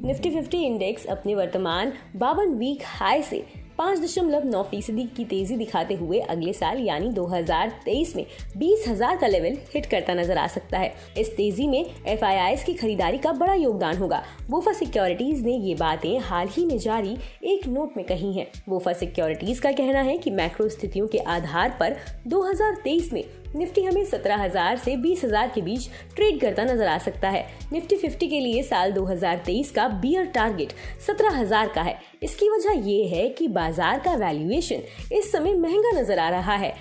Nifty 50 index अपने वर्तमान 52 week high से 5.9% की तेजी दिखाते हुए अगले साल यानी 2023 में 20,000 का लेवल हिट करता नजर आ सकता है। इस तेजी में FIIs की खरीदारी का बड़ा योगदान होगा। वोफा सिक्योरिटीज ने ये बातें हाल ही में जारी एक नोट में कही हैं। वोफा सिक्योरिटीज का कहना है कि मैक्रो स्थितियों के आधार पर 2023 में निफ्टी हमें 17,000 से 20,000 के बीच ट्रेड करता नजर आ सकता है। निफ्टी 50 के लिए साल 2023 का बियर टारगेट 17,000 का है। इसकी वजह ये है कि बाजार का वैल्यूएशन इस समय महंगा नजर आ रहा है।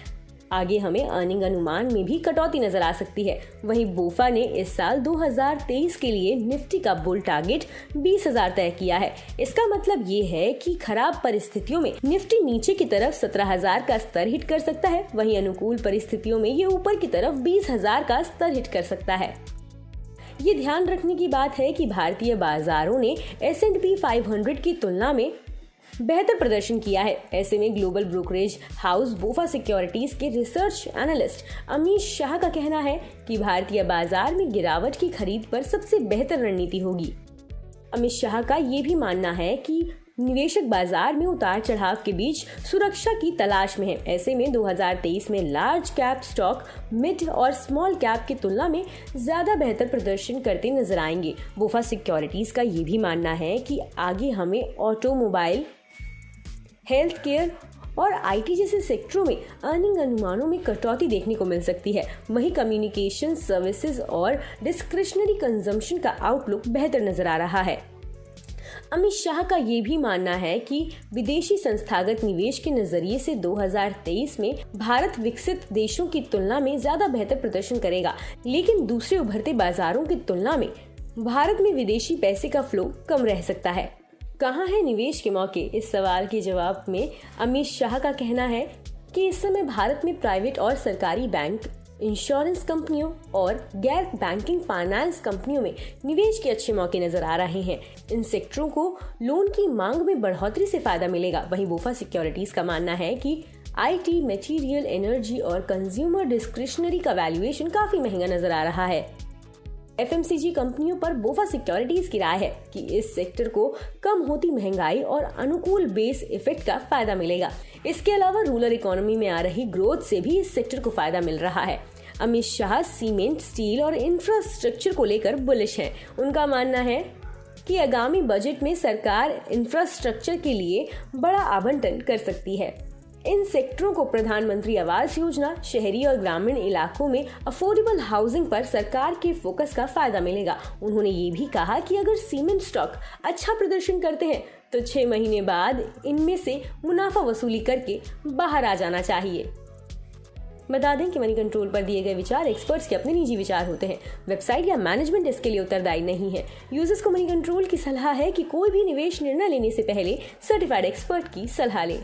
आगे हमें अर्निंग अनुमान में भी कटौती नजर आ सकती है। वहीं बोफा ने इस साल 2023 के लिए निफ्टी का बुल टारगेट 20,000 तय किया है। इसका मतलब ये है कि खराब परिस्थितियों में निफ्टी नीचे की तरफ 17,000 का स्तर हिट कर सकता है, वहीं अनुकूल परिस्थितियों में ये ऊपर की तरफ 20,000 का स्तर हिट कर सकता है। ये ध्यान रखने की बात है कि भारतीय बाजारों ने S&P 500 की तुलना में बेहतर प्रदर्शन किया है। ऐसे में ग्लोबल ब्रोकरेज हाउस बोफा सिक्योरिटीज के रिसर्च एनालिस्ट अमित शाह का कहना है कि भारतीय बाजार में गिरावट की खरीद पर सबसे बेहतर रणनीति होगी। अमित शाह का ये भी मानना है कि निवेशक बाजार में उतार चढ़ाव के बीच सुरक्षा की तलाश में है। ऐसे में 2023 में लार्ज कैप स्टॉक मिड और स्मॉल कैप की तुलना में ज्यादा बेहतर प्रदर्शन करते नजर आएंगे। बोफा सिक्योरिटीज का ये भी मानना है कि आगे हमें ऑटोमोबाइल, हेल्थ केयर और IT जैसे सेक्टरों में अर्निंग अनुमानों में कटौती देखने को मिल सकती है। वहीं कम्युनिकेशन सर्विसेज और डिस्क्रिशनरी कंजम्पशन का आउटलुक बेहतर नजर आ रहा है। अमित शाह का ये भी मानना है कि विदेशी संस्थागत निवेश के नजरिए से 2023 में भारत विकसित देशों की तुलना में ज्यादा बेहतर प्रदर्शन करेगा, लेकिन दूसरे उभरते बाजारों की तुलना में भारत में विदेशी पैसे का फ्लो कम रह सकता है। कहाँ है निवेश के मौके? इस सवाल के जवाब में अमित शाह का कहना है कि इस समय भारत में प्राइवेट और सरकारी बैंक, इंश्योरेंस कंपनियों और गैर बैंकिंग फाइनेंस कंपनियों में निवेश के अच्छे मौके नजर आ रहे हैं। इन सेक्टरों को लोन की मांग में बढ़ोतरी से फायदा मिलेगा। वहीं बोफा सिक्योरिटीज का मानना है कि IT, मटेरियल, एनर्जी और कंज्यूमर डिस्क्रिशनरी का वैल्यूएशन काफी महंगा नजर आ रहा है। FMCG कंपनियों पर बोफा सिक्योरिटीज की राय है कि इस सेक्टर को कम होती महंगाई और अनुकूल बेस इफेक्ट का फायदा मिलेगा। इसके अलावा रूरल इकोनॉमी में आ रही ग्रोथ से भी इस सेक्टर को फायदा मिल रहा है। अमित शाह सीमेंट, स्टील और इंफ्रास्ट्रक्चर को लेकर बुलिश हैं। उनका मानना है कि आगामी बजट में सरकार इंफ्रास्ट्रक्चर के लिए बड़ा आवंटन कर सकती है। इन सेक्टरों को प्रधानमंत्री आवास योजना, शहरी और ग्रामीण इलाकों में अफोर्डेबल हाउसिंग पर सरकार के फोकस का फायदा मिलेगा। उन्होंने ये भी कहा कि अगर सीमेंट स्टॉक अच्छा प्रदर्शन करते हैं तो 6 महीने बाद इनमें से मुनाफा वसूली करके बाहर आ जाना चाहिए। बता दें कि मनी कंट्रोल पर दिए गए विचार एक्सपर्ट्स के अपने निजी विचार होते हैं। वेबसाइट या मैनेजमेंट इसके लिए उत्तरदायी नहीं है। यूजर्स को मनी कंट्रोल की सलाह है कि कोई भी निवेश निर्णय लेने से पहले सर्टिफाइड एक्सपर्ट की सलाह लें।